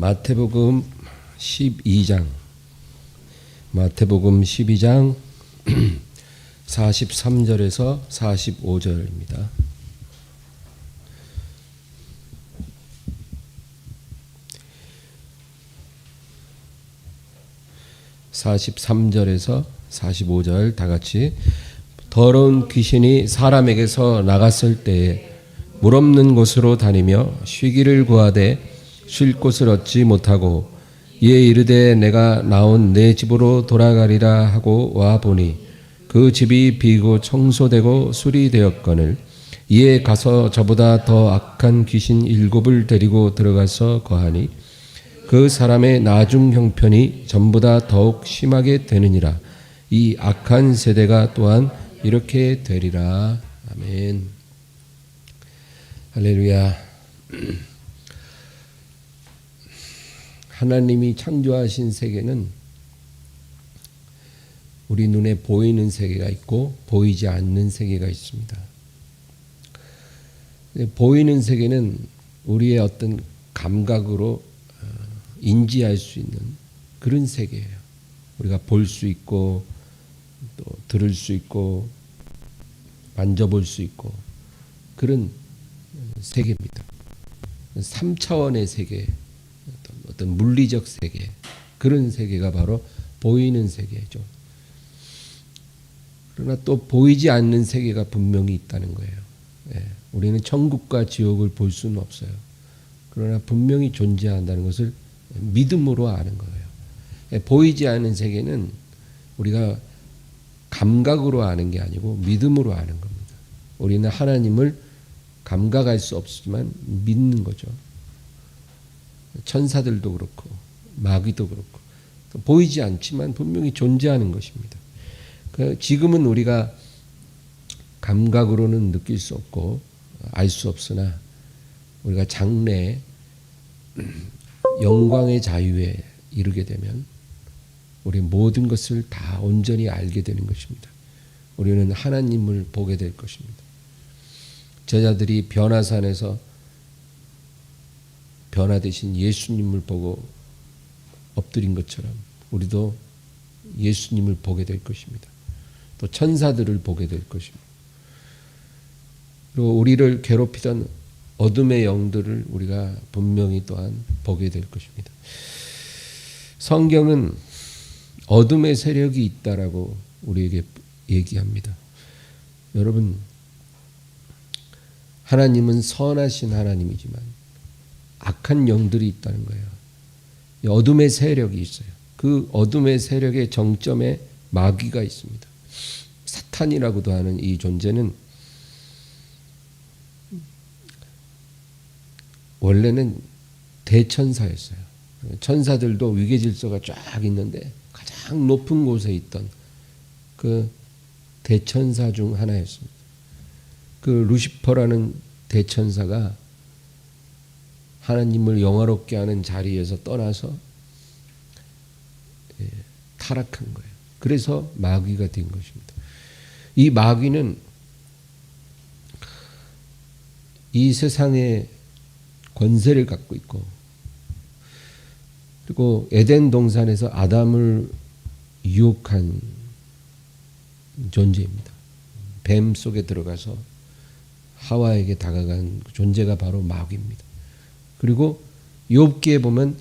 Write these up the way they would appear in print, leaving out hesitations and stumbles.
마태복음 12장 43절에서 45절입니다. (43절에서 45절) 다 같이. 더러운 귀신이 사람에게서 나갔을 때에 물 없는 곳으로 다니며 쉬기를 구하되 쉴 곳을 얻지 못하고 이에 이르되 내가 나온 내 집으로 돌아가리라 하고 와 보니 그 집이 비고 청소되고 수리되었거늘 이에 가서 저보다 더 악한 귀신 7을 데리고 들어가서 거하니 그 사람의 나중 형편이 전보다 더욱 심하게 되느니라. 이 악한 세대가 또한 이렇게 되리라. 아멘. 할렐루야. 하나님이 창조하신 세계는 우리 눈에 보이는 세계가 있고 보이지 않는 세계가 있습니다. 보이는 세계는 우리의 어떤 감각으로 인지할 수 있는 그런 세계예요. 우리가 볼 수 있고 또 들을 수 있고 만져볼 수 있고 그런 세계입니다. 3차원의 세계, 어떤 물리적 세계, 그런 세계가 바로 보이는 세계죠. 그러나 또 보이지 않는 세계가 분명히 있다는 거예요. 우리는 천국과 지옥을 볼 수는 없어요. 그러나 분명히 존재한다는 것을 믿음으로 아는 거예요. 보이지 않는 세계는 우리가 감각으로 아는 게 아니고 믿음으로 아는 겁니다. 우리는 하나님을 감각할 수 없지만 믿는 거죠. 천사들도 그렇고 마귀도 그렇고 보이지 않지만 분명히 존재하는 것입니다. 지금은 우리가 감각으로는 느낄 수 없고 알 수 없으나 우리가 장래에 영광의 자유에 이르게 되면 우리 모든 것을 다 온전히 알게 되는 것입니다. 우리는 하나님을 보게 될 것입니다. 제자들이 변화산에서 변화되신 예수님을 보고 엎드린 것처럼 우리도 예수님을 보게 될 것입니다. 또 천사들을 보게 될 것입니다. 그리고 우리를 괴롭히던 어둠의 영들을 우리가 분명히 또한 보게 될 것입니다. 성경은 어둠의 세력이 있다라고 우리에게 얘기합니다. 여러분, 하나님은 선하신 하나님이지만 악한 영들이 있다는 거예요. 어둠의 세력이 있어요. 그 어둠의 세력의 정점에 마귀가 있습니다. 사탄이라고도 하는 이 존재는 원래는 대천사였어요. 천사들도 위계질서가 쫙 있는데 가장 높은 곳에 있던 그 대천사 중 하나였습니다. 그 루시퍼라는 대천사가 하나님을 영화롭게 하는 자리에서 떠나서 타락한 거예요. 그래서 마귀가 된 것입니다. 이 마귀는 이 세상의 권세를 갖고 있고 그리고 에덴 동산에서 아담을 유혹한 존재입니다. 뱀 속에 들어가서 하와에게 다가간 존재가 바로 마귀입니다. 그리고 욥기에 보면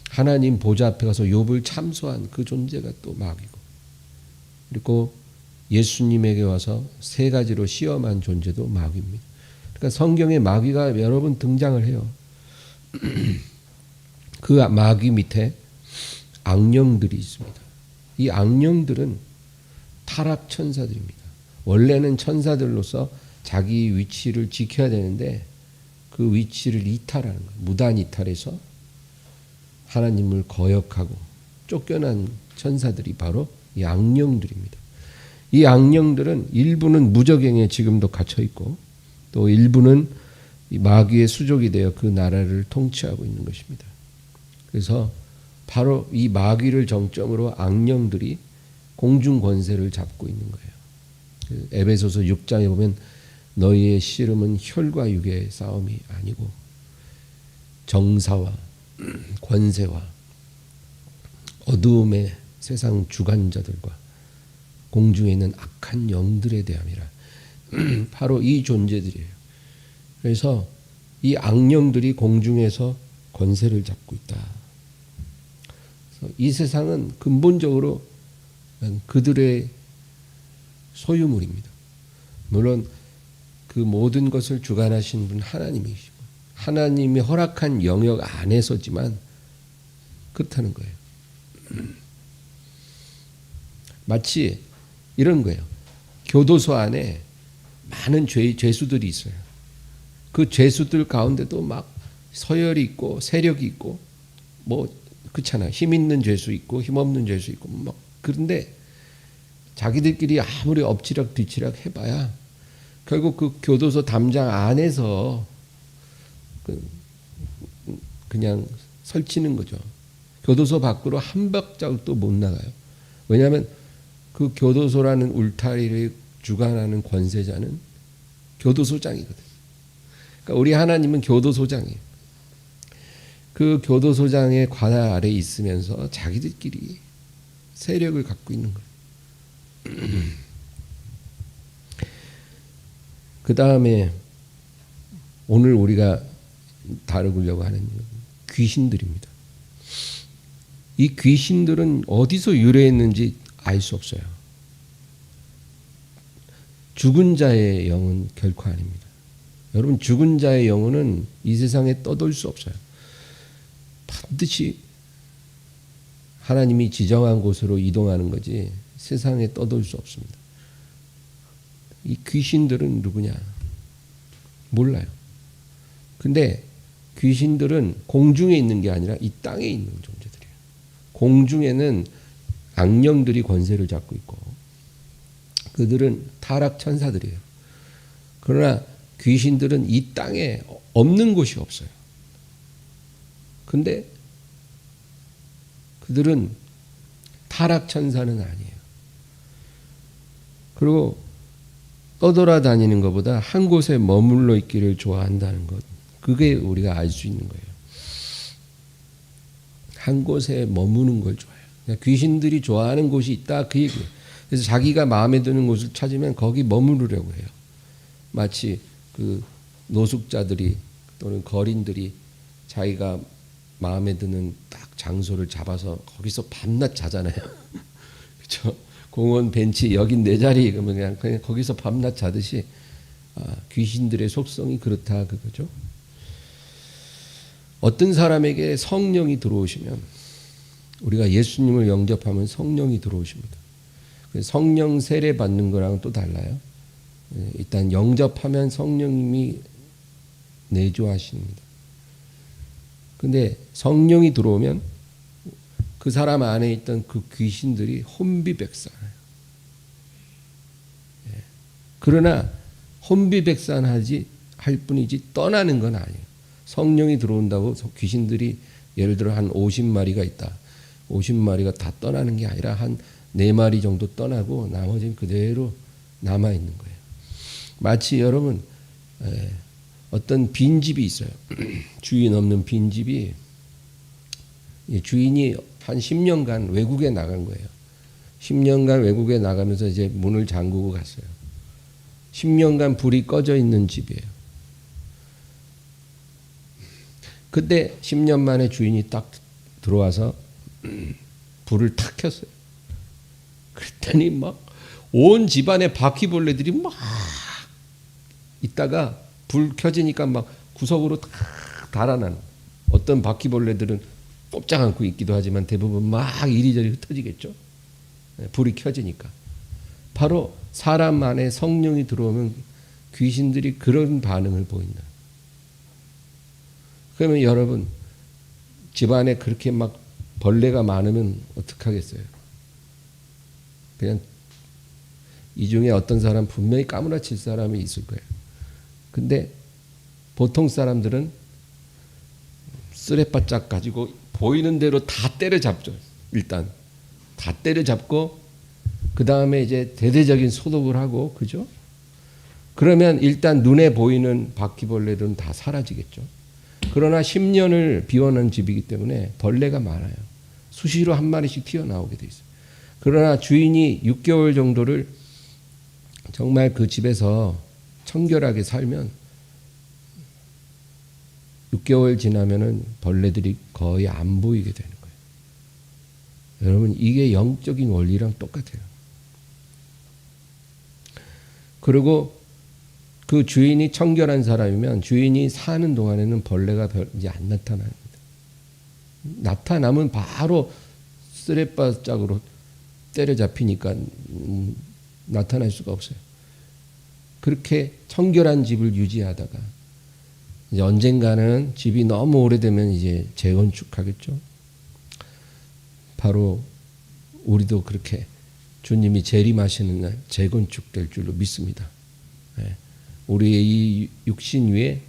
하나님 보좌 앞에 가서 욥을 참소한 그 존재가 또 마귀고, 그리고 예수님에게 와서 3가지로 시험한 존재도 마귀입니다. 그러니까 성경에 마귀가 여러 번 등장을 해요. 그 마귀 밑에 악령들이 있습니다. 이 악령들은 타락 천사들입니다. 원래는 천사들로서 자기 위치를 지켜야 되는데 그 위치를 이탈하는 거예요. 무단 이탈해서 하나님을 거역하고 쫓겨난 천사들이 바로 이 악령들입니다. 이 악령들은 일부는 무저갱에 지금도 갇혀 있고 또 일부는 이 마귀의 수족이 되어 그 나라를 통치하고 있는 것입니다. 그래서 바로 이 마귀를 정점으로 악령들이 공중 권세를 잡고 있는 거예요. 에베소서 6장에 보면 너희의 씨름은 혈과 육의 싸움이 아니고 정사와 권세와 어두움의 세상 주관자들과 공중에 있는 악한 영들에 대함이라. 바로 이 존재들이에요. 그래서 이 악령들이 공중에서 권세를 잡고 있다. 그래서 이 세상은 근본적으로 그들의 소유물입니다. 물론 그 모든 것을 주관하신 분 하나님이시고 하나님이 허락한 영역 안에서지만 그렇다는 거예요. 마치 이런 거예요. 교도소 안에 많은 죄수들이 있어요. 그 죄수들 가운데도 막 서열이 있고 세력이 있고 뭐 그렇잖아. 힘 있는 죄수 있고 힘 없는 죄수 있고 막 그런데 자기들끼리 아무리 엎치락 뒤치락 해봐야 결국 그 교도소 담장 안에서 그냥 설치는 거죠. 교도소 밖으로 한 발자국도 못 나가요. 왜냐하면 그 교도소라는 울타리를 주관하는 권세자는 교도소장이거든. 그러니까 우리 하나님은 교도소장이에요. 그 교도소장의 관할 아래에 있으면서 자기들끼리 세력을 갖고 있는 거예요. 그 다음에 오늘 우리가 다루려고 하는 귀신들입니다. 이 귀신들은 어디서 유래했는지 알 수 없어요. 죽은 자의 영은 결코 아닙니다. 여러분 죽은 자의 영혼은 이 세상에 떠돌 수 없어요. 반드시 하나님이 지정한 곳으로 이동하는 거지 세상에 떠돌 수 없습니다. 이 귀신들은 누구냐? 몰라요. 근데 귀신들은 공중에 있는 게 아니라 이 땅에 있는 존재들이에요. 공중에는 악령들이 권세를 잡고 있고 그들은 타락 천사들이에요. 그러나 귀신들은 이 땅에 없는 곳이 없어요. 근데 그들은 타락 천사는 아니에요. 그리고 떠돌아다니는 것보다 한 곳에 머물러 있기를 좋아한다는 것. 그게 우리가 알 수 있는 거예요. 한 곳에 머무는 걸 좋아해요. 그러니까 귀신들이 좋아하는 곳이 있다 그 얘기예요. 그래서 자기가 마음에 드는 곳을 찾으면 거기 머무르려고 해요. 마치 그 노숙자들이 또는 거린들이 자기가 마음에 드는 딱 장소를 잡아서 거기서 밤낮 자잖아요. 그렇죠? 공원 벤치 여긴 내 자리 그러면 그냥 거기서 밤낮 자듯이 귀신들의 속성이 그렇다 그거죠. 어떤 사람에게 성령이 들어오시면 우리가 예수님을 영접하면 성령이 들어오십니다. 성령 세례 받는 거랑은 또 달라요. 일단 영접하면 성령님이 내주하십니다. 근데 성령이 들어오면 그 사람 안에 있던 그 귀신들이 혼비백산해요. 그러나 혼비백산하지 할 뿐이지 떠나는 건 아니에요. 성령이 들어온다고 귀신들이 예를 들어 한 50마리가 있다. 50마리가 다 떠나는 게 아니라 한 4마리 정도 떠나고 나머지는 그대로 남아있는 거예요. 마치 여러분 어떤 빈집이 있어요. 주인 없는 빈집이 주인이 한 10년간 외국에 나간 거예요. 10년간 외국에 나가면서 이제 문을 잠그고 갔어요. 10년간 불이 꺼져 있는 집이에요. 그때 10년 만에 주인이 딱 들어와서 불을 탁 켰어요. 그랬더니 막 온 집안의 바퀴벌레들이 막 있다가 불 켜지니까 막 구석으로 다 달아나는. 어떤 바퀴벌레들은 꼼짝 않고 있기도 하지만 대부분 막 이리저리 흩어지겠죠. 불이 켜지니까. 바로 사람 안에 성령이 들어오면 귀신들이 그런 반응을 보인다. 그러면 여러분 집안에 그렇게 막 벌레가 많으면 어떡하겠어요? 그냥 이 중에 어떤 사람 분명히 까무라칠 사람이 있을 거예요. 근데 보통 사람들은 쓰레바짝 가지고 보이는 대로 다 때려잡죠. 일단 다 때려잡고 그 다음에 이제 대대적인 소독을 하고 그죠? 그러면 일단 눈에 보이는 바퀴벌레들은 다 사라지겠죠. 그러나 10년을 비워놓은 집이기 때문에 벌레가 많아요. 수시로 한 마리씩 튀어나오게 돼 있어요. 그러나 주인이 6개월 정도를 정말 그 집에서 청결하게 살면 6개월 지나면은 벌레들이 거의 안 보이게 되는 거예요. 여러분, 이게 영적인 원리랑 똑같아요. 그리고 그 주인이 청결한 사람이면 주인이 사는 동안에는 벌레가 이제 안 나타납니다. 나타나면 바로 쓰레빠짝으로 때려잡히니까 나타날 수가 없어요. 그렇게 청결한 집을 유지하다가 이제 언젠가는 집이 너무 오래되면 이제 재건축하겠죠. 바로 우리도 그렇게 주님이 재림하시는 날 재건축될 줄로 믿습니다. 우리의 이 육신 위에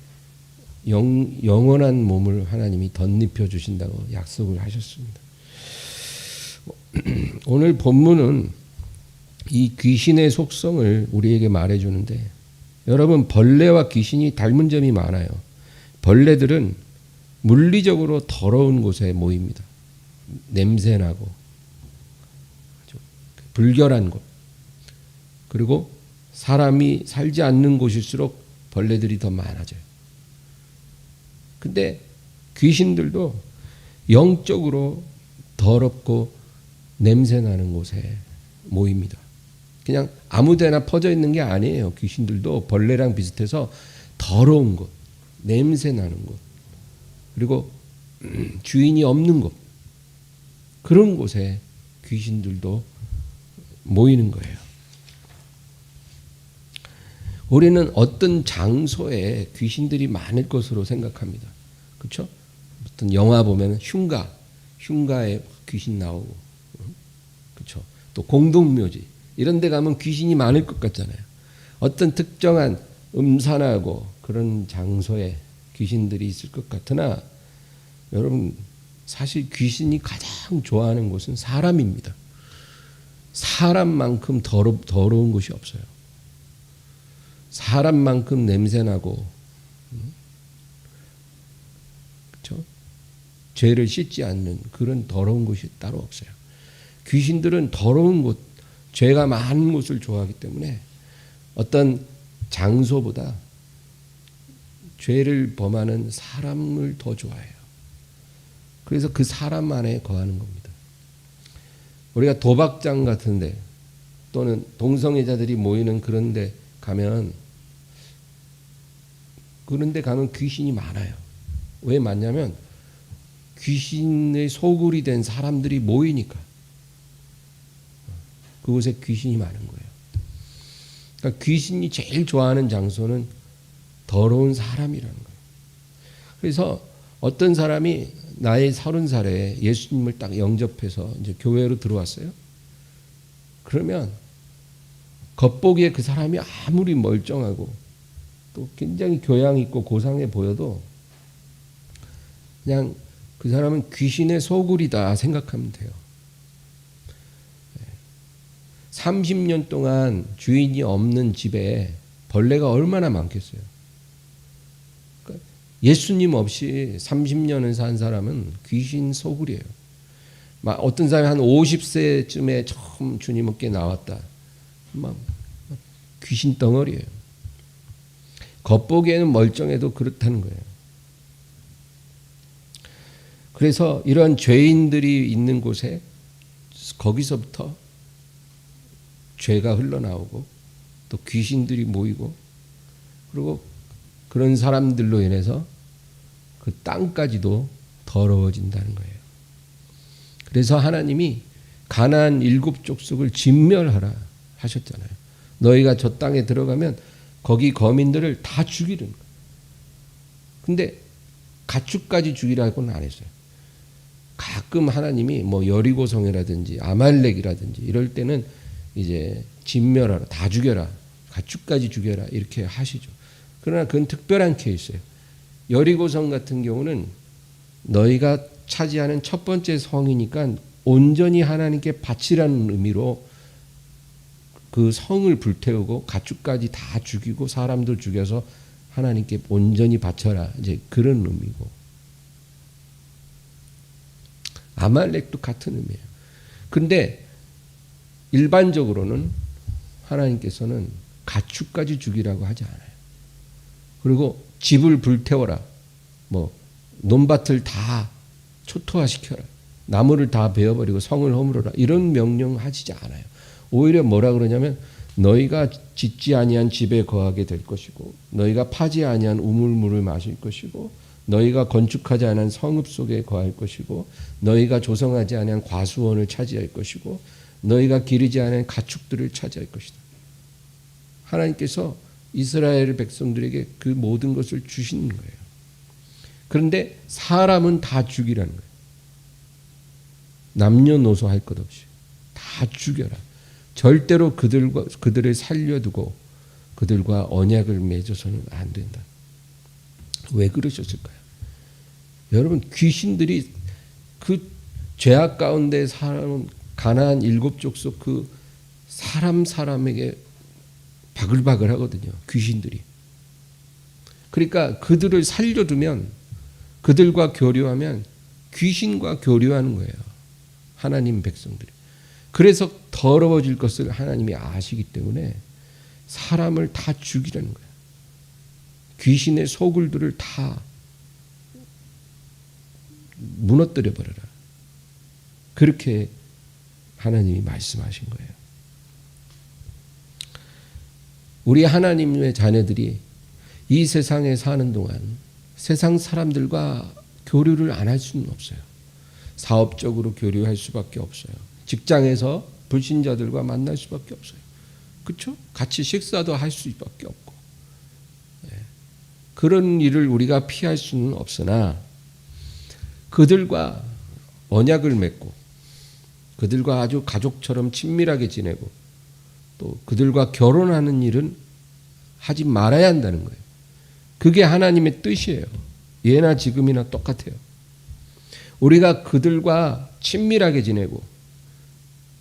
영원한 몸을 하나님이 덧입혀 주신다고 약속을 하셨습니다. 오늘 본문은 이 귀신의 속성을 우리에게 말해주는데, 여러분, 벌레와 귀신이 닮은 점이 많아요. 벌레들은 물리적으로 더러운 곳에 모입니다. 냄새나고 불결한 곳, 그리고 사람이 살지 않는 곳일수록 벌레들이 더 많아져요. 근데 귀신들도 영적으로 더럽고 냄새나는 곳에 모입니다. 그냥 아무데나 퍼져 있는 게 아니에요. 귀신들도 벌레랑 비슷해서 더러운 곳, 냄새나는 곳, 그리고 주인이 없는 곳, 그런 곳에 귀신들도 모이는 거예요. 우리는 어떤 장소에 귀신들이 많을 것으로 생각합니다. 그렇죠? 어떤 영화 보면 흉가에 귀신 나오고, 그렇죠? 또 공동묘지 이런 데 가면 귀신이 많을 것 같잖아요. 어떤 특정한 음산하고 그런 장소에 귀신들이 있을 것 같으나, 여러분, 사실 귀신이 가장 좋아하는 곳은 사람입니다. 사람만큼 더러운 곳이 없어요. 사람만큼 냄새나고, 그렇죠? 죄를 씻지 않는 그런 더러운 곳이 따로 없어요. 귀신들은 더러운 곳, 죄가 많은 곳을 좋아하기 때문에 어떤 장소보다 죄를 범하는 사람을 더 좋아해요. 그래서 그 사람 안에 거하는 겁니다. 우리가 도박장 같은데 또는 동성애자들이 모이는 그런데 가면 귀신이 많아요. 왜 많냐면 귀신의 소굴이 된 사람들이 모이니까. 그곳에 귀신이 많은 거예요. 그러니까 귀신이 제일 좋아하는 장소는 더러운 사람이라는 거예요. 그래서 어떤 사람이 나이 30살에 예수님을 딱 영접해서 이제 교회로 들어왔어요. 그러면 겉보기에 그 사람이 아무리 멀쩡하고 또 굉장히 교양 있고 고상해 보여도 그냥 그 사람은 귀신의 소굴이다 생각하면 돼요. 30년 동안 주인이 없는 집에 벌레가 얼마나 많겠어요. 그러니까 예수님 없이 30년을 산 사람은 귀신 소굴이에요. 막 어떤 사람이 한 50세쯤에 처음 주님께 나왔다. 막 귀신 덩어리예요. 겉보기에는 멀쩡해도 그렇다는 거예요. 그래서 이런 죄인들이 있는 곳에 거기서부터 죄가 흘러나오고 또 귀신들이 모이고, 그리고 그런 사람들로 인해서 그 땅까지도 더러워진다는 거예요. 그래서 하나님이 가나안 7족속을 진멸하라 하셨잖아요. 너희가 저 땅에 들어가면 거기 거민들을 다 죽이는 거예요. 근데 가축까지 죽이라고는 안 했어요. 가끔 하나님이 뭐 여리고성이라든지 아말렉이라든지 이럴 때는 이제 진멸하라, 다 죽여라, 가축까지 죽여라 이렇게 하시죠. 그러나 그건 특별한 케이스예요. 여리고성 같은 경우는 너희가 차지하는 첫 번째 성이니까 온전히 하나님께 바치라는 의미로 그 성을 불태우고 가축까지 다 죽이고 사람도 죽여서 하나님께 온전히 바쳐라. 이제 그런 의미고. 아말렉도 같은 의미예요. 근데 일반적으로는 하나님께서는 가축까지 죽이라고 하지 않아요. 그리고 집을 불태워라. 뭐 논밭을 다 초토화시켜라. 나무를 다 베어버리고 성을 허물어라. 이런 명령 하시지 않아요. 오히려 뭐라 그러냐면 너희가 짓지 아니한 집에 거하게 될 것이고 너희가 파지 아니한 우물물을 마실 것이고 너희가 건축하지 않은 성읍 속에 거할 것이고 너희가 조성하지 아니한 과수원을 차지할 것이고 너희가 기르지 않은 가축들을 차지할 것이다. 하나님께서 이스라엘 백성들에게 그 모든 것을 주시는 거예요. 그런데 사람은 다 죽이라는 거예요. 남녀노소 할 것 없이 다 죽여라. 절대로 그들을 살려두고 그들과 언약을 맺어서는 안 된다. 왜 그러셨을까요? 여러분, 귀신들이 그 죄악 가운데 살아온 가나안 7족속 그 사람에게 바글바글 하거든요. 귀신들이. 그러니까 그들을 살려두면 그들과 교류하면 귀신과 교류하는 거예요. 하나님 백성들이. 그래서 더러워질 것을 하나님이 아시기 때문에 사람을 다 죽이라는 거예요. 귀신의 소굴들을 다 무너뜨려 버려라. 그렇게 하나님이 말씀하신 거예요. 우리 하나님의 자녀들이 이 세상에 사는 동안 세상 사람들과 교류를 안 할 수는 없어요. 사업적으로 교류할 수밖에 없어요. 직장에서 불신자들과 만날 수밖에 없어요. 그렇죠? 같이 식사도 할 수밖에 없고. 그런 일을 우리가 피할 수는 없으나 그들과 언약을 맺고 그들과 아주 가족처럼 친밀하게 지내고 또 그들과 결혼하는 일은 하지 말아야 한다는 거예요. 그게 하나님의 뜻이에요. 예나 지금이나 똑같아요. 우리가 그들과 친밀하게 지내고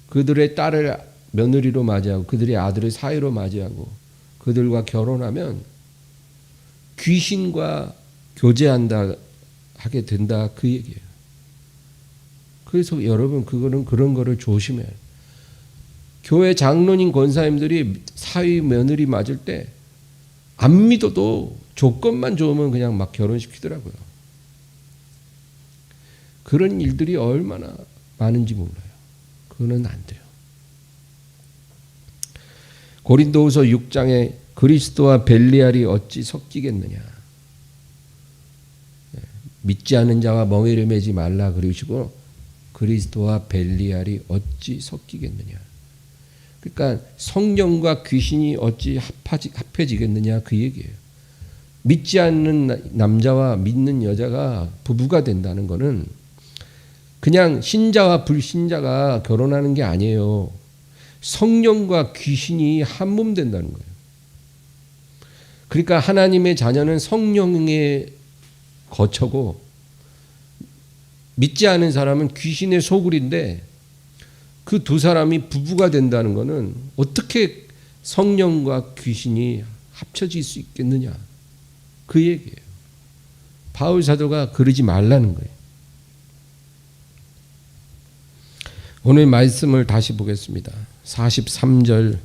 그들의 딸을 며느리로 맞이하고 그들의 아들을 사위로 맞이하고 그들과 결혼하면 귀신과 교제한다 하게 된다 그 얘기예요. 그래서 여러분 그거는 그런 거를 조심해요. 교회 장로님 권사님들이 사위 며느리 맞을 때 안 믿어도 조건만 좋으면 그냥 막 결혼시키더라고요. 그런 일들이 얼마나 많은지 몰라요. 그거는 안 돼요. 고린도후서 6장에 그리스도와 벨리알이 어찌 섞이겠느냐. 믿지 않는 자와 멍에를 매지 말라 그러시고 그리스도와 벨리알이 어찌 섞이겠느냐. 그러니까 성령과 귀신이 어찌 합해지겠느냐 그 얘기예요. 믿지 않는 남자와 믿는 여자가 부부가 된다는 것은 그냥 신자와 불신자가 결혼하는 게 아니에요. 성령과 귀신이 한 몸 된다는 거예요. 그러니까 하나님의 자녀는 성령의 거처고 믿지 않은 사람은 귀신의 소굴인데 그 두 사람이 부부가 된다는 것은 어떻게 성령과 귀신이 합쳐질 수 있겠느냐 그 얘기예요. 바울 사도가 그러지 말라는 거예요. 오늘 말씀을 다시 보겠습니다. 43절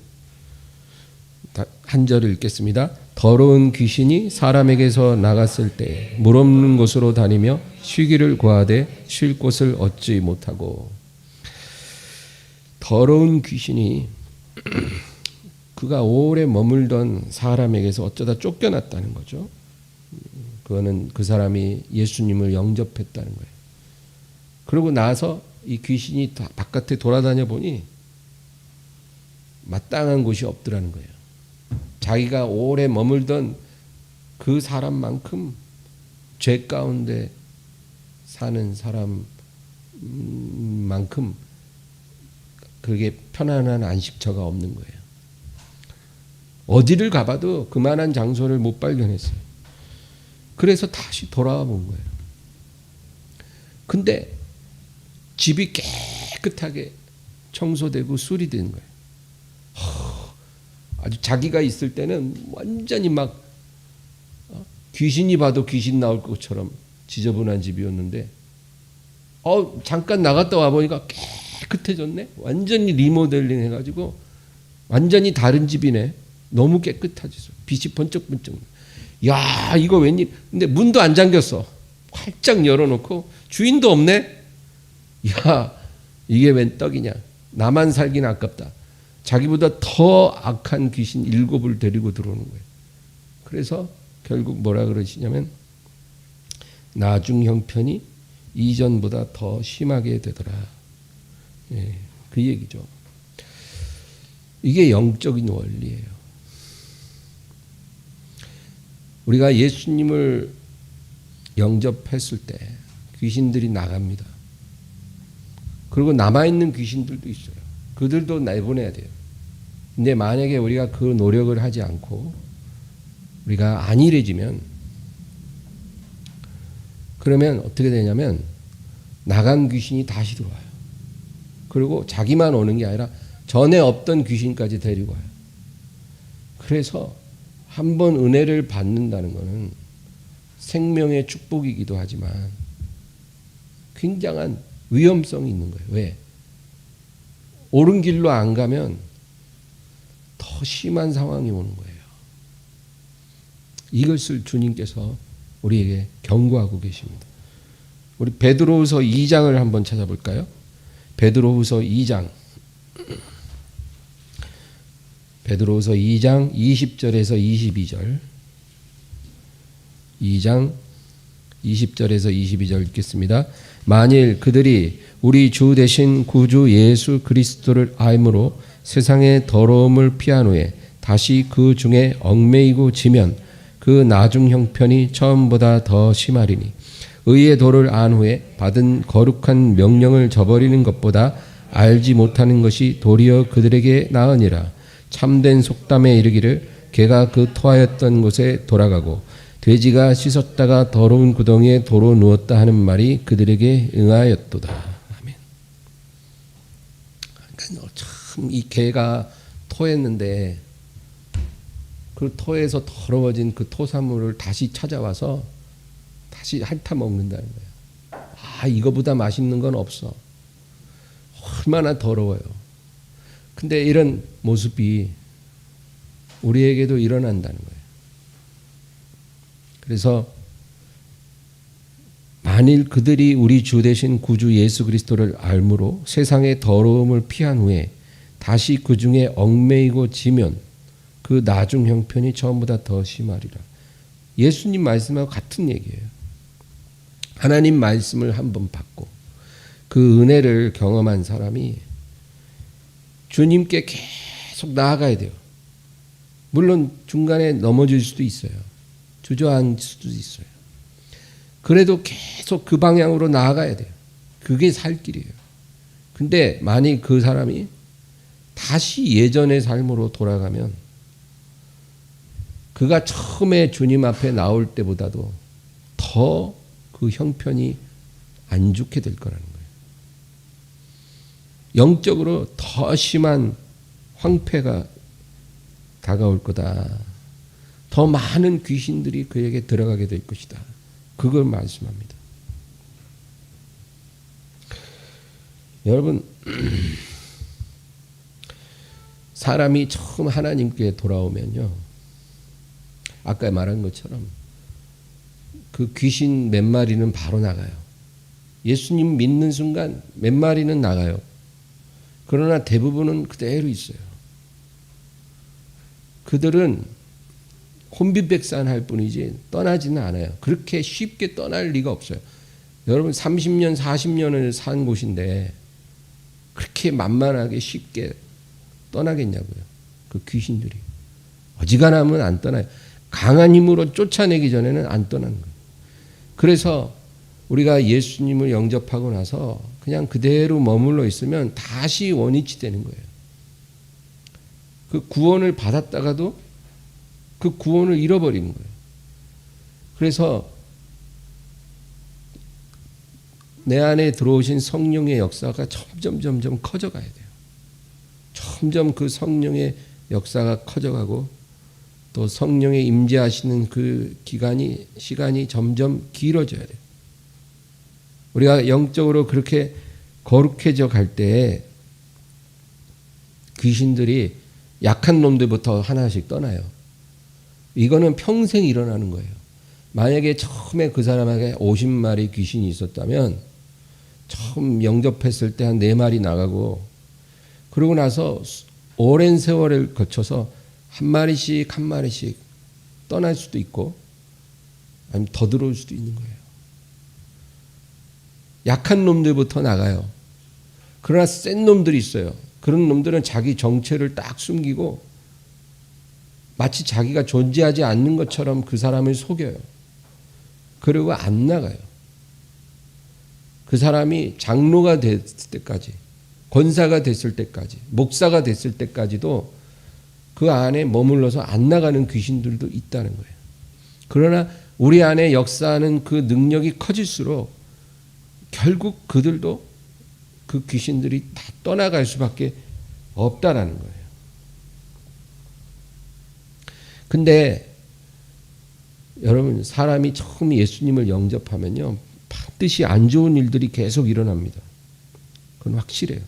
한 절을 읽겠습니다. 더러운 귀신이 사람에게서 나갔을 때 물 없는 곳으로 다니며 쉬기를 구하되 쉴 곳을 얻지 못하고. 더러운 귀신이 그가 오래 머물던 사람에게서 어쩌다 쫓겨났다는 거죠. 그거는 그 사람이 예수님을 영접했다는 거예요. 그러고 나서 이 귀신이 바깥에 돌아다녀 보니 마땅한 곳이 없더라는 거예요. 자기가 오래 머물던 그 사람만큼 죄 가운데 사는 사람만큼 그게 편안한 안식처가 없는 거예요. 어디를 가봐도 그만한 장소를 못 발견했어요. 그래서 다시 돌아와 본 거예요. 근데 집이 깨끗하게 청소되고 수리된 거예요. 아주 자기가 있을 때는 완전히 막 귀신이 봐도 귀신 나올 것처럼 지저분한 집이었는데 잠깐 나갔다 와보니까 깨끗해졌네. 완전히 리모델링 해가지고 완전히 다른 집이네. 너무 깨끗하지. 빛이 번쩍번쩍. 야, 이거 웬일. 근데 문도 안 잠겼어. 활짝 열어놓고 주인도 없네. 야, 이게 웬 떡이냐. 나만 살긴 아깝다. 자기보다 더 악한 귀신 7을 데리고 들어오는 거예요. 그래서 결국 뭐라 그러시냐면 나중 형편이 이전보다 더 심하게 되더라. 예, 그 얘기죠. 이게 영적인 원리예요. 우리가 예수님을 영접했을 때 귀신들이 나갑니다. 그리고 남아있는 귀신들도 있어요. 그들도 내보내야 돼요. 근데 만약에 우리가 그 노력을 하지 않고 우리가 안일해지면 그러면 어떻게 되냐면 나간 귀신이 다시 들어와요. 그리고 자기만 오는 게 아니라 전에 없던 귀신까지 데리고 와요. 그래서 한번 은혜를 받는다는 것은 생명의 축복이기도 하지만 굉장한 위험성이 있는 거예요. 왜? 옳은 길로 안 가면 더 심한 상황이 오는 거예요. 이것을 주님께서 우리에게 경고하고 계십니다. 우리 베드로후서 2장을 한번 찾아볼까요? 베드로후서 2장. 베드로후서 2장 20절에서 22절. 2장 20절에서 22절 읽겠습니다. 만일 그들이 우리 주 되신 구주 예수 그리스도를 알므로 세상의 더러움을 피한 후에 다시 그 중에 얽매이고 지면 그 나중 형편이 처음보다 더 심하리니 의의 도를 안 후에 받은 거룩한 명령을 저버리는 것보다 알지 못하는 것이 도리어 그들에게 나으니라. 참된 속담에 이르기를 개가 그 토하였던 곳에 돌아가고 돼지가 씻었다가 더러운 구덩이에 도로 누웠다 하는 말이 그들에게 응하였도다. 아멘. 그러니까 참 이 개가 토했는데 그 토에서 더러워진 그 토사물을 다시 찾아와서 다시 핥아 먹는다는 거예요. 아, 이거보다 맛있는 건 없어. 얼마나 더러워요. 근데 이런 모습이 우리에게도 일어난다는 거예요. 그래서 만일 그들이 우리 주 되신 구주 예수 그리스도를 알므로 세상의 더러움을 피한 후에 다시 그 중에 얽매이고 지면 그 나중 형편이 처음보다 더 심하리라. 예수님 말씀하고 같은 얘기예요. 하나님 말씀을 한번 받고 그 은혜를 경험한 사람이 주님께 계속 나아가야 돼요. 물론 중간에 넘어질 수도 있어요. 주저앉을 수도 있어요. 그래도 계속 그 방향으로 나아가야 돼요. 그게 살 길이에요. 근데 만약 그 사람이 다시 예전의 삶으로 돌아가면 그가 처음에 주님 앞에 나올 때보다도 더 그 형편이 안 좋게 될 거라는 거예요. 영적으로 더 심한 황폐가 다가올 거다. 더 많은 귀신들이 그에게 들어가게 될 것이다. 그걸 말씀합니다. 여러분, 사람이 처음 하나님께 돌아오면요, 아까 말한 것처럼 그 귀신 몇 마리는 바로 나가요. 예수님 믿는 순간 몇 마리는 나가요. 그러나 대부분은 그대로 있어요. 그들은 혼비백산할 뿐이지 떠나지는 않아요. 그렇게 쉽게 떠날 리가 없어요. 여러분 30년, 40년을 산 곳인데 그렇게 만만하게 쉽게 떠나겠냐고요. 그 귀신들이. 어지간하면 안 떠나요. 강한 힘으로 쫓아내기 전에는 안 떠나는 거예요. 그래서 우리가 예수님을 영접하고 나서 그냥 그대로 머물러 있으면 다시 원위치 되는 거예요. 그 구원을 받았다가도 그 구원을 잃어버리는 거예요. 그래서 내 안에 들어오신 성령의 역사가 점점 커져가야 돼요. 점점 그 성령의 역사가 커져가고 또 성령의 임재하시는 그 시간이 점점 길어져야 돼요. 우리가 영적으로 그렇게 거룩해져 갈 때에 귀신들이 약한 놈들부터 하나씩 떠나요. 이거는 평생 일어나는 거예요. 만약에 처음에 그 사람에게 50마리 귀신이 있었다면 처음 영접했을 때 한 4마리 나가고, 그러고 나서 오랜 세월을 거쳐서 한 마리씩 떠날 수도 있고 아니면 더 들어올 수도 있는 거예요. 약한 놈들부터 나가요. 그러나 센 놈들이 있어요. 그런 놈들은 자기 정체를 딱 숨기고 마치 자기가 존재하지 않는 것처럼 그 사람을 속여요. 그리고 안 나가요. 그 사람이 장로가 됐을 때까지, 권사가 됐을 때까지, 목사가 됐을 때까지도 그 안에 머물러서 안 나가는 귀신들도 있다는 거예요. 그러나 우리 안에 역사하는 그 능력이 커질수록 결국 그들도, 그 귀신들이 다 떠나갈 수밖에 없다라는 거예요. 근데 여러분, 사람이 처음 예수님을 영접하면요, 반드시 안 좋은 일들이 계속 일어납니다. 그건 확실해요.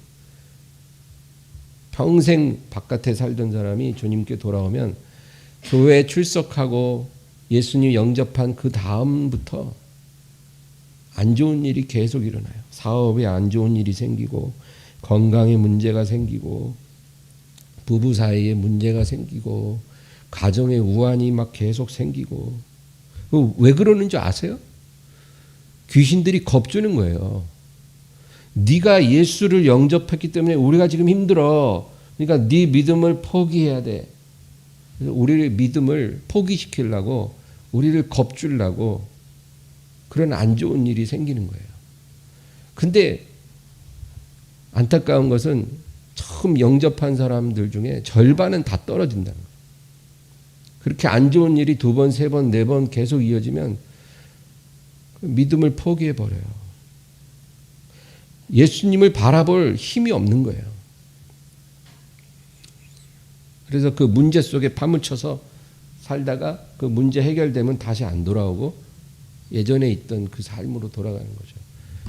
평생 바깥에 살던 사람이 주님께 돌아오면 교회에 출석하고 예수님 영접한 그 다음부터 안 좋은 일이 계속 일어나요. 사업에 안 좋은 일이 생기고, 건강에 문제가 생기고, 부부 사이에 문제가 생기고, 가정에 우환이 막 계속 생기고. 왜 그러는 줄 아세요? 귀신들이 겁주는 거예요. 네가 예수를 영접했기 때문에 우리가 지금 힘들어. 그러니까 네 믿음을 포기해야 돼. 그래서 우리를 믿음을 포기시키려고, 우리를 겁주려고 그런 안 좋은 일이 생기는 거예요. 근데 안타까운 것은 처음 영접한 사람들 중에 절반은 다 떨어진다는 거예요. 그렇게 안 좋은 일이 2번, 3번, 4번 계속 이어지면 믿음을 포기해버려요. 예수님을 바라볼 힘이 없는 거예요. 그래서 그 문제 속에 파묻혀서 살다가 그 문제 해결되면 다시 안 돌아오고 예전에 있던 그 삶으로 돌아가는 거죠.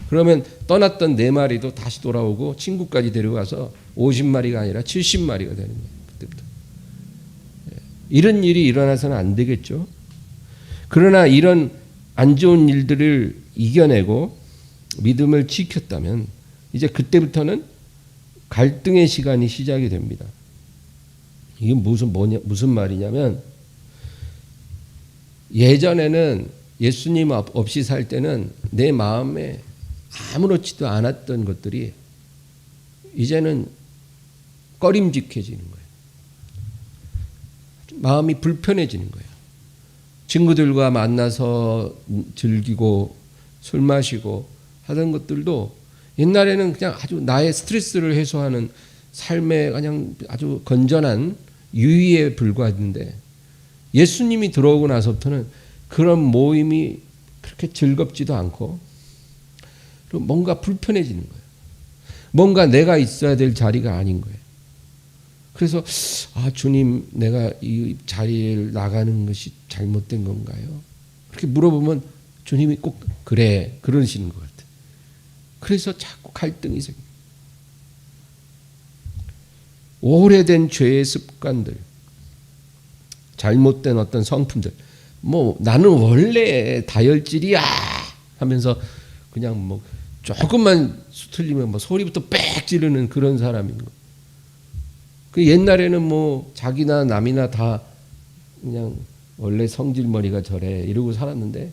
그러면 떠났던 4마리도 다시 돌아오고 친구까지 데려가서 50마리가 아니라 70마리가 되는 거예요. 그때부터. 이런 일이 일어나서는 안 되겠죠. 그러나 이런 안 좋은 일들을 이겨내고 믿음을 지켰다면 이제 그때부터는 갈등의 시간이 시작이 됩니다. 이게 무슨 말이냐면, 예전에는 예수님 없이 살 때는 내 마음에 아무렇지도 않았던 것들이 이제는 꺼림직해지는 거예요. 마음이 불편해지는 거예요. 친구들과 만나서 즐기고 술 마시고 하던 것들도 옛날에는 그냥 아주 나의 스트레스를 해소하는 삶의 그냥 아주 건전한 유의에 불과했는데, 예수님이 들어오고 나서부터는 그런 모임이 그렇게 즐겁지도 않고 뭔가 불편해지는 거예요. 뭔가 내가 있어야 될 자리가 아닌 거예요. 그래서 주님, 내가 이 자리를 나가는 것이 잘못된 건가요? 그렇게 물어보면 주님이 꼭 그래 그러시는 것 같아요. 그래서 자꾸 갈등이 생겨요. 오래된 죄의 습관들, 잘못된 어떤 성품들, 나는 원래 다혈질이야 하면서 그냥 조금만 수틀리면 소리부터 빽 지르는 그런 사람인 거예요. 그 옛날에는 자기나 남이나 다 그냥 원래 성질머리가 저래 이러고 살았는데,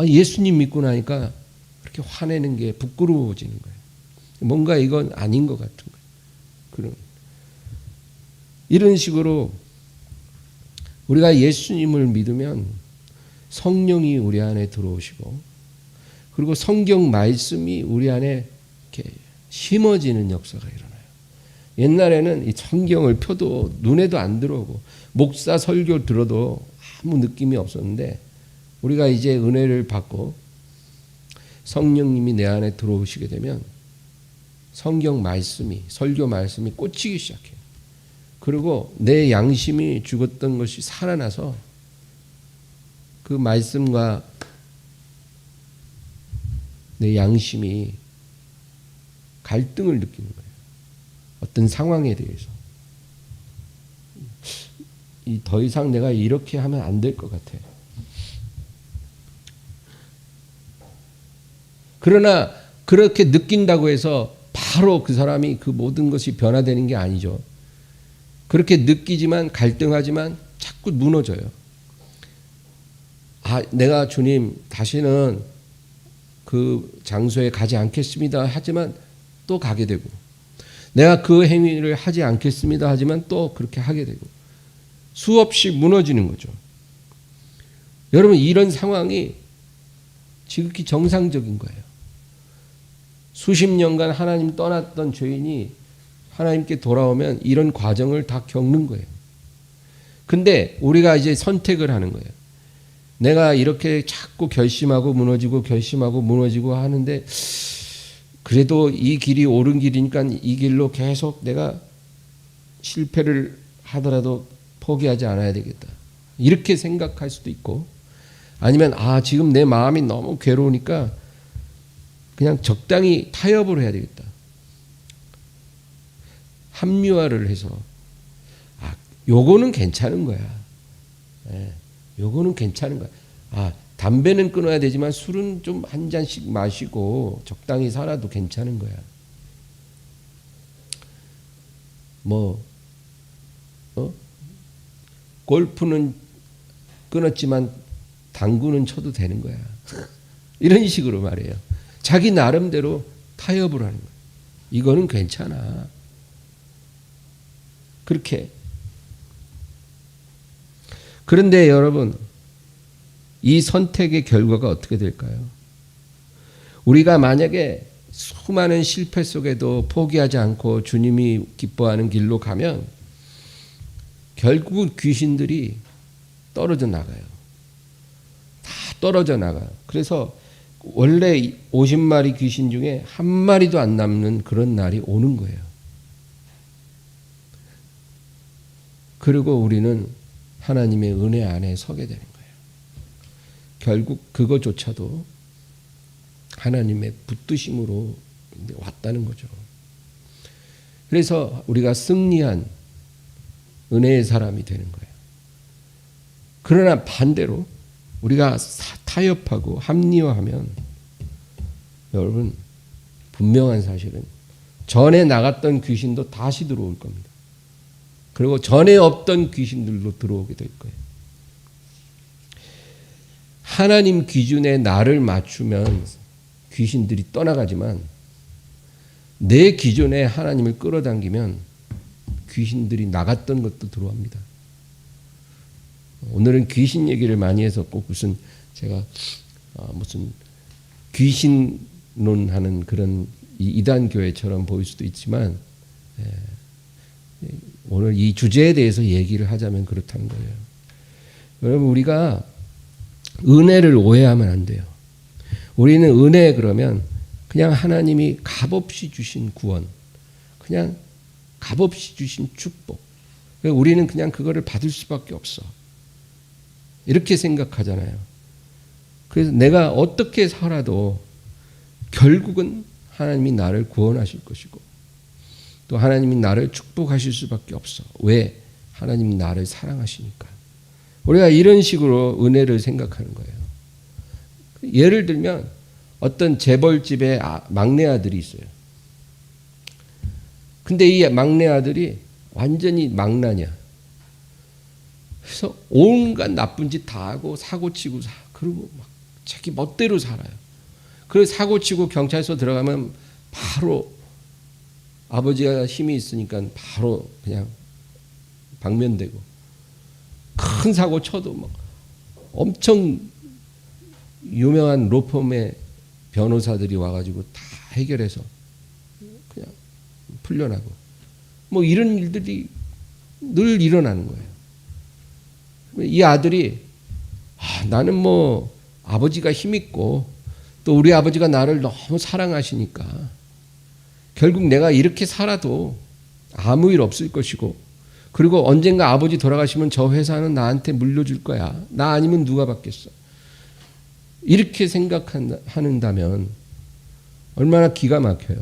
예수님 믿고 나니까 그렇게 화내는 게 부끄러워지는 거예요. 뭔가 이건 아닌 것 같은 거예요. 이런 식으로 우리가 예수님을 믿으면 성령이 우리 안에 들어오시고, 그리고 성경 말씀이 우리 안에 이렇게 심어지는 역사가 일어나요. 옛날에는 이 성경을 펴도 눈에도 안 들어오고 목사 설교 들어도 아무 느낌이 없었는데, 우리가 이제 은혜를 받고 성령님이 내 안에 들어오시게 되면 성경 말씀이, 설교 말씀이 꽂히기 시작해요. 그리고 내 양심이 죽었던 것이 살아나서 그 말씀과 내 양심이 갈등을 느끼는 거예요. 어떤 상황에 대해서. 더 이상 내가 이렇게 하면 안 될 것 같아. 그러나 그렇게 느낀다고 해서 바로 그 사람이 그 모든 것이 변화되는 게 아니죠. 그렇게 느끼지만 갈등하지만 자꾸 무너져요. 내가 주님 다시는 그 장소에 가지 않겠습니다 하지만 또 가게 되고, 내가 그 행위를 하지 않겠습니다 하지만 또 그렇게 하게 되고, 수없이 무너지는 거죠. 여러분, 이런 상황이 지극히 정상적인 거예요. 수십 년간 하나님 떠났던 죄인이 하나님께 돌아오면 이런 과정을 다 겪는 거예요. 근데 우리가 이제 선택을 하는 거예요. 내가 이렇게 자꾸 결심하고 무너지고 하는데 그래도 이 길이 옳은 길이니까 이 길로 계속 내가 실패를 하더라도 포기하지 않아야 되겠다. 이렇게 생각할 수도 있고, 아니면 지금 내 마음이 너무 괴로우니까 그냥 적당히 타협을 해야 되겠다. 합리화를 해서 요거는 괜찮은 거야. 요거는 괜찮은 거야. 담배는 끊어야 되지만 술은 좀 한 잔씩 마시고 적당히 살아도 괜찮은 거야. 골프는 끊었지만 당구는 쳐도 되는 거야. 이런 식으로 말해요. 자기 나름대로 타협을 하는 거야. 이거는 괜찮아. 그렇게. 그런데 여러분, 이 선택의 결과가 어떻게 될까요? 우리가 만약에 수많은 실패 속에도 포기하지 않고 주님이 기뻐하는 길로 가면 결국은 귀신들이 떨어져 나가요. 다 떨어져 나가요. 그래서 원래 50마리 귀신 중에 한 마리도 안 남는 그런 날이 오는 거예요. 그리고 우리는 하나님의 은혜 안에 서게 되는 거예요. 결국 그거조차도 하나님의 붙드심으로 왔다는 거죠. 그래서 우리가 승리한 은혜의 사람이 되는 거예요. 그러나 반대로 우리가 타협하고 합리화하면 여러분, 분명한 사실은 전에 나갔던 귀신도 다시 들어올 겁니다. 그리고 전에 없던 귀신들도 들어오게 될 거예요. 하나님 기준에 나를 맞추면 귀신들이 떠나가지만 내 기준에 하나님을 끌어당기면 귀신들이 나갔던 것도 들어옵니다. 오늘은 귀신 얘기를 많이 해서 꼭 무슨 제가 무슨 귀신론하는 그런 이단 교회처럼 보일 수도 있지만, 오늘 이 주제에 대해서 얘기를 하자면 그렇다는 거예요. 여러분, 우리가 은혜를 오해하면 안 돼요. 우리는 은혜 그러면 그냥 하나님이 값없이 주신 구원, 그냥 값없이 주신 축복, 우리는 그냥 그거를 받을 수밖에 없어. 이렇게 생각하잖아요. 그래서 내가 어떻게 살아도 결국은 하나님이 나를 구원하실 것이고 또 하나님이 나를 축복하실 수밖에 없어. 왜? 하나님이 나를 사랑하시니까. 우리가 이런 식으로 은혜를 생각하는 거예요. 예를 들면 어떤 재벌집에 막내 아들이 있어요. 근데 이 막내 아들이 완전히 망나냐. 그래서 온갖 나쁜 짓 다 하고 사고치고 그리고 막 자기 멋대로 살아요. 그래서 사고치고 경찰서 들어가면 바로 아버지가 힘이 있으니까 바로 그냥 방면되고, 큰 사고 쳐도 막 엄청 유명한 로펌의 변호사들이 와가지고 다 해결해서 그냥 풀려나고, 뭐 이런 일들이 늘 일어나는 거예요. 이 아들이 나는 뭐 아버지가 힘있고 또 우리 아버지가 나를 너무 사랑하시니까 결국 내가 이렇게 살아도 아무 일 없을 것이고, 그리고 언젠가 아버지 돌아가시면 저 회사는 나한테 물려줄 거야. 나 아니면 누가 받겠어. 이렇게 생각한다면 얼마나 기가 막혀요.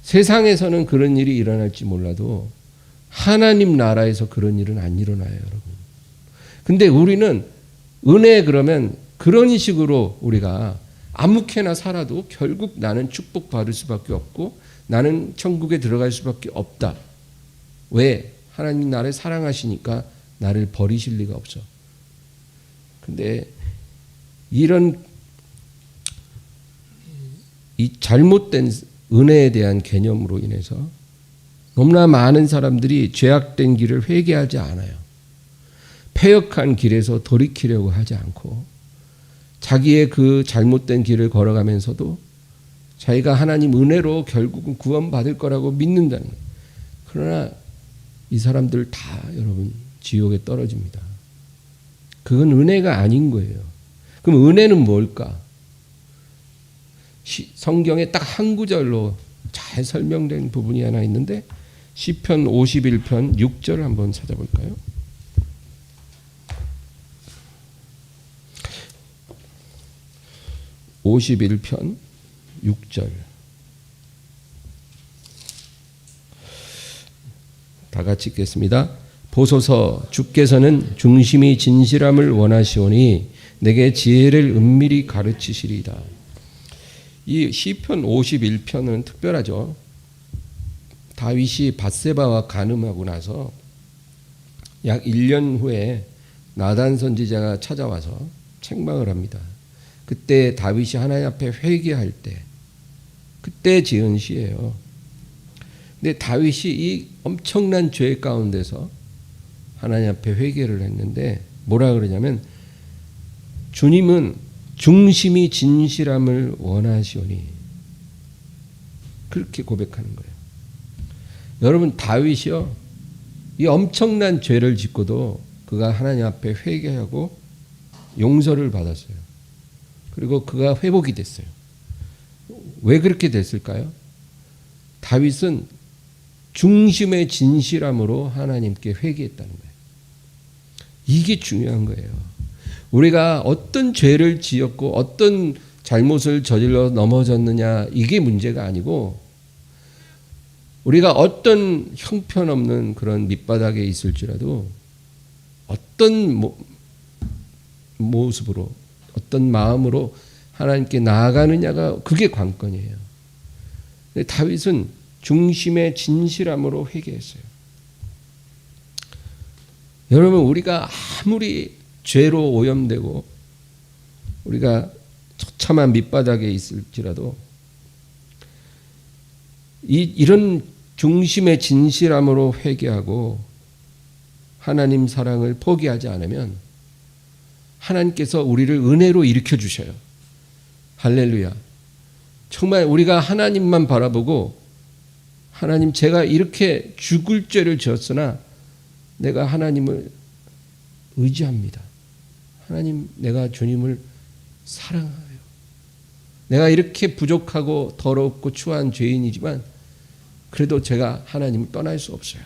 세상에서는 그런 일이 일어날지 몰라도 하나님 나라에서 그런 일은 안 일어나요, 여러분. 근데 우리는 은혜 그러면 그런 식으로 우리가 아무렇게나 살아도 결국 나는 축복받을 수밖에 없고 나는 천국에 들어갈 수밖에 없다. 왜? 하나님 나를 사랑하시니까 나를 버리실 리가 없어. 근데 이런 이 잘못된 은혜에 대한 개념으로 인해서 너무나 많은 사람들이 죄악된 길을 회개하지 않아요. 패역한 길에서 돌이키려고 하지 않고 자기의 그 잘못된 길을 걸어가면서도 자기가 하나님 은혜로 결국은 구원받을 거라고 믿는다는 거예요. 그러나 이 사람들 다 여러분 지옥에 떨어집니다. 그건 은혜가 아닌 거예요. 그럼 은혜는 뭘까? 성경에 딱 한 구절로 잘 설명된 부분이 하나 있는데 시편 51편 6절 한번 찾아볼까요? (51편) 6절 다 같이 읽겠습니다. 보소서 주께서는 중심이 진실함을 원하시오니 내게 지혜를 은밀히 가르치시리이다. 이 시편 51편은 특별하죠. 다윗이 밧세바와 간음하고 나서 약 1년 후에 나단 선지자가 찾아와서 책망을 합니다. 그때 다윗이 하나님 앞에 회개할 때 그때 지은 시예요. 근데 다윗이 이 엄청난 죄 가운데서 하나님 앞에 회개를 했는데 뭐라 그러냐면 주님은 중심이 진실함을 원하시오니 그렇게 고백하는 거예요. 여러분 다윗이요 이 엄청난 죄를 짓고도 그가 하나님 앞에 회개하고 용서를 받았어요. 그리고 그가 회복이 됐어요. 왜 그렇게 됐을까요? 다윗은 중심의 진실함으로 하나님께 회개했다는 거예요. 이게 중요한 거예요. 우리가 어떤 죄를 지었고 어떤 잘못을 저질러 넘어졌느냐 이게 문제가 아니고 우리가 어떤 형편없는 그런 밑바닥에 있을지라도 어떤 모습으로 어떤 마음으로 하나님께 나아가느냐가 그게 관건이에요. 다윗은 중심의 진실함으로 회개했어요. 여러분 우리가 아무리 죄로 오염되고 우리가 처참한 밑바닥에 있을지라도 이런 중심의 진실함으로 회개하고 하나님 사랑을 포기하지 않으면 하나님께서 우리를 은혜로 일으켜 주셔요. 할렐루야. 정말 우리가 하나님만 바라보고 하나님 제가 이렇게 죽을 죄를 지었으나 내가 하나님을 의지합니다. 하나님 내가 주님을 사랑해요. 내가 이렇게 부족하고 더럽고 추한 죄인이지만 그래도 제가 하나님을 떠날 수 없어요.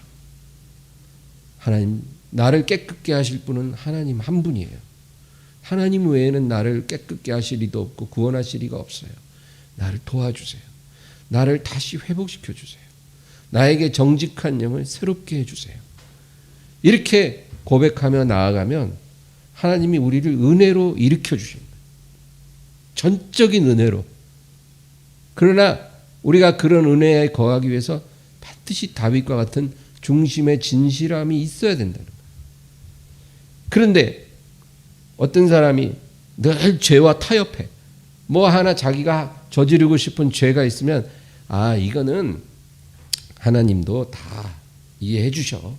하나님 나를 깨끗게 하실 분은 하나님 한 분이에요. 하나님 외에는 나를 깨끗게 하실 리도 없고 구원하실 리가 없어요. 나를 도와주세요. 나를 다시 회복시켜 주세요. 나에게 정직한 영을 새롭게 해주세요. 이렇게 고백하며 나아가면 하나님이 우리를 은혜로 일으켜 주십니다. 전적인 은혜로. 그러나 우리가 그런 은혜에 거하기 위해서 반드시 다윗과 같은 중심의 진실함이 있어야 된다는 거예요. 그런데 어떤 사람이 늘 죄와 타협해. 뭐 하나 자기가 저지르고 싶은 죄가 있으면 이거는 하나님도 다 이해해 주셔.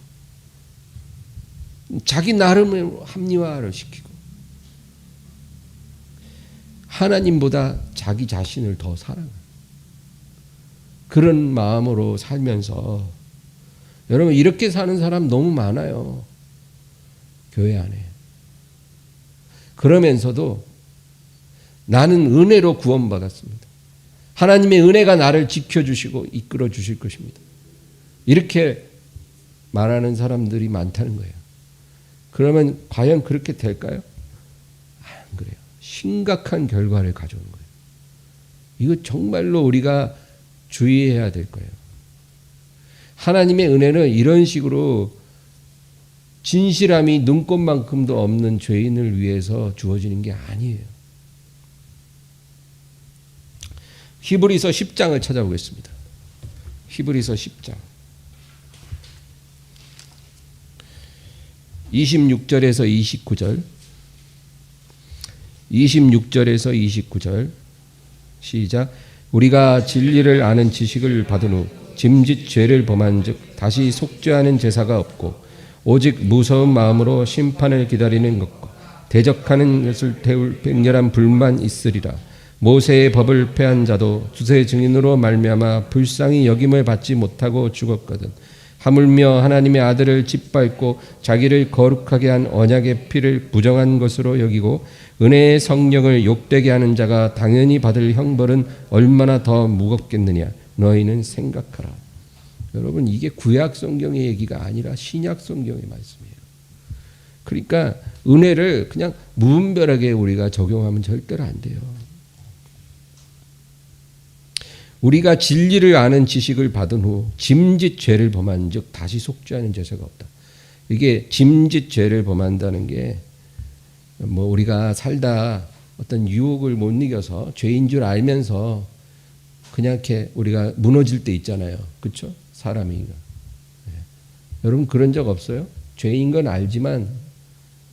자기 나름의 합리화를 시키고 하나님보다 자기 자신을 더 사랑해요. 그런 마음으로 살면서 여러분 이렇게 사는 사람 너무 많아요. 교회 안에. 그러면서도 나는 은혜로 구원받았습니다. 하나님의 은혜가 나를 지켜주시고 이끌어 주실 것입니다. 이렇게 말하는 사람들이 많다는 거예요. 그러면 과연 그렇게 될까요? 안 그래요. 심각한 결과를 가져오는 거예요. 이거 정말로 우리가 주의해야 될 거예요. 하나님의 은혜는 이런 식으로 진실함이 눈꽃만큼도 없는 죄인을 위해서 주어지는 게 아니에요. 히브리서 10장을 찾아보겠습니다. 히브리서 10장 26절에서 29절 26절에서 29절 시작. 우리가 진리를 아는 지식을 받은 후 짐짓 죄를 범한 즉 다시 속죄하는 제사가 없고 오직 무서운 마음으로 심판을 기다리는 것과 대적하는 것을 태울 맹렬한 불만 있으리라. 모세의 법을 폐한 자도 두세 증인으로 말미암아 불쌍히 여김을 받지 못하고 죽었거든. 하물며 하나님의 아들을 짓밟고 자기를 거룩하게 한 언약의 피를 부정한 것으로 여기고 은혜의 성령을 욕되게 하는 자가 당연히 받을 형벌은 얼마나 더 무겁겠느냐. 너희는 생각하라. 여러분, 이게 구약 성경의 얘기가 아니라 신약 성경의 말씀이에요. 그러니까 은혜를 그냥 무분별하게 우리가 적용하면 절대로 안 돼요. 우리가 진리를 아는 지식을 받은 후 짐짓 죄를 범한 즉 다시 속죄하는 제사가 없다. 이게 짐짓 죄를 범한다는 게 뭐 우리가 살다 어떤 유혹을 못 이겨서 죄인 줄 알면서 그냥 이렇게 우리가 무너질 때 있잖아요. 그렇죠? 사람이. 네. 여러분 그런 적 없어요? 죄인 건 알지만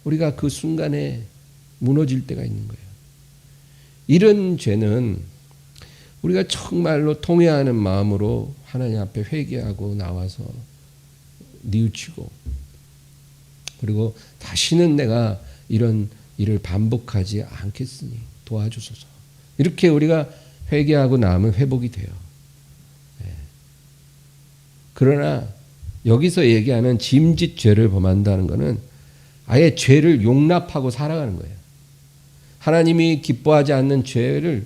우리가 그 순간에 무너질 때가 있는 거예요. 이런 죄는 우리가 정말로 통회하는 마음으로 하나님 앞에 회개하고 나와서 뉘우치고 그리고 다시는 내가 이런 일을 반복하지 않겠으니 도와주소서. 이렇게 우리가 회개하고 나면 회복이 돼요. 네. 그러나 여기서 얘기하는 짐짓 죄를 범한다는 것은 아예 죄를 용납하고 살아가는 거예요. 하나님이 기뻐하지 않는 죄를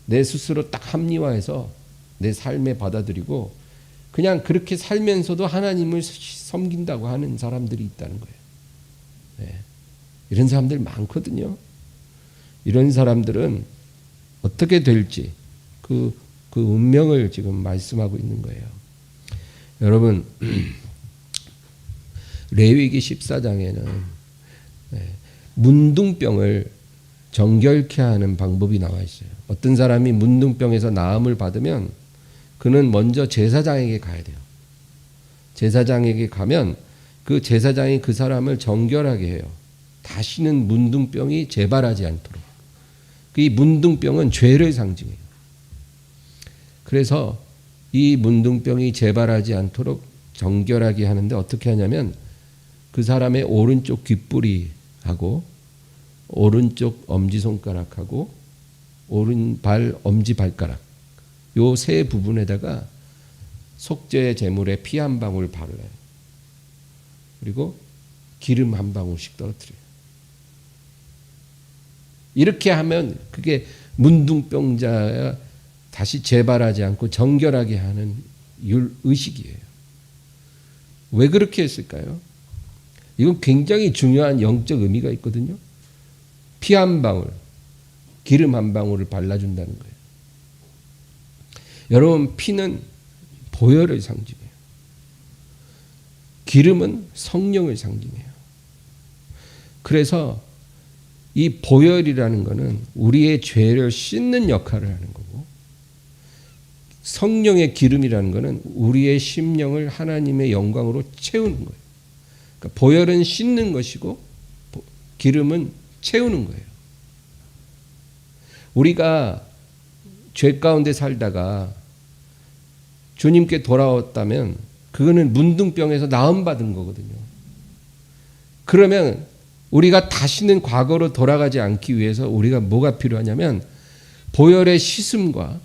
내 스스로 딱 합리화해서 내 삶에 받아들이고 그냥 그렇게 살면서도 하나님을 섬긴다고 하는 사람들이 있다는 거예요. 네. 이런 사람들 많거든요. 이런 사람들은 어떻게 될지 그 운명을 지금 말씀하고 있는 거예요. 여러분 레위기 14장에는 문둥병을 정결케 하는 방법이 나와 있어요. 어떤 사람이 문둥병에서 나음을 받으면 그는 먼저 제사장에게 가야 돼요. 제사장에게 가면 그 제사장이 그 사람을 정결하게 해요. 다시는 문둥병이 재발하지 않도록. 이 문둥병은 죄를 상징해요. 그래서 이 문둥병이 재발하지 않도록 정결하게 하는데 어떻게 하냐면 그 사람의 오른쪽 귓뿌리하고 오른쪽 엄지손가락하고 오른발 엄지발가락 요 세 부분에다가 속죄 제물에 피 한 방울 바르래요. 그리고 기름 한 방울씩 떨어뜨려요. 이렇게 하면 그게 문둥병자가 다시 재발하지 않고 정결하게 하는 의식이에요. 왜 그렇게 했을까요? 이건 굉장히 중요한 영적 의미가 있거든요. 피 한 방울, 기름 한 방울을 발라준다는 거예요. 여러분 피는 보혈을 상징해요. 기름은 성령을 상징해요. 그래서 이 보혈이라는 것은 우리의 죄를 씻는 역할을 하는 거고 성령의 기름이라는 것은 우리의 심령을 하나님의 영광으로 채우는 거예요. 그러니까 보혈은 씻는 것이고 기름은 채우는 거예요. 우리가 죄 가운데 살다가 주님께 돌아왔다면 그거는 문둥병에서 나음 받은 거거든요. 그러면 우리가 다시는 과거로 돌아가지 않기 위해서 우리가 뭐가 필요하냐면 보혈의 씻음과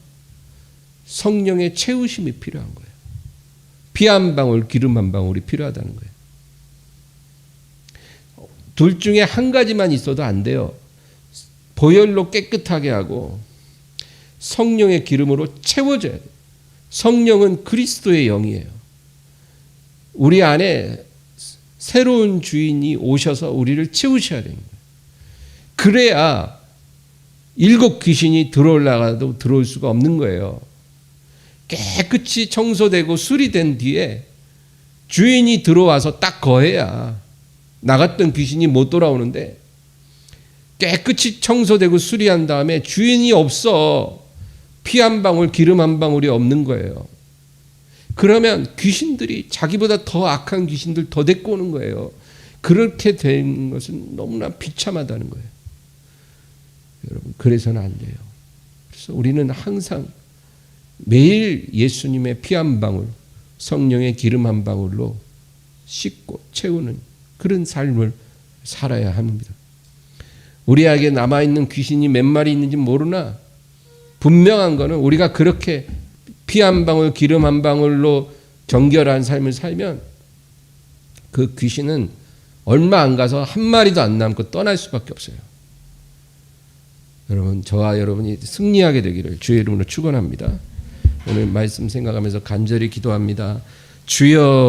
성령의 채우심이 필요한 거예요. 피 한 방울, 기름 한 방울이 필요하다는 거예요. 둘 중에 한 가지만 있어도 안 돼요. 보혈로 깨끗하게 하고 성령의 기름으로 채워져야 돼요. 성령은 그리스도의 영이에요. 우리 안에 새로운 주인이 오셔서 우리를 채우셔야 되는 거예요. 그래야 7 귀신이 들어올라가도 들어올 수가 없는 거예요. 깨끗이 청소되고 수리된 뒤에 주인이 들어와서 딱 거해야 나갔던 귀신이 못 돌아오는데, 깨끗이 청소되고 수리한 다음에 주인이 없어 피 한 방울 기름 한 방울이 없는 거예요. 그러면 귀신들이 자기보다 더 악한 귀신들 더 데리고 오는 거예요. 그렇게 된 것은 너무나 비참하다는 거예요. 여러분, 그래서는 안 돼요. 그래서 우리는 항상 매일 예수님의 피 한 방울, 성령의 기름 한 방울로 씻고 채우는 그런 삶을 살아야 합니다. 우리에게 남아있는 귀신이 몇 마리 있는지 모르나 분명한 거는 우리가 그렇게 피 한 방울 기름 한 방울로 정결한 삶을 살면 그 귀신은 얼마 안 가서 한 마리도 안 남고 떠날 수밖에 없어요. 여러분, 저와 여러분이 승리하게 되기를 주의 이름으로 축원합니다. 오늘 말씀 생각하면서 간절히 기도합니다. 주여,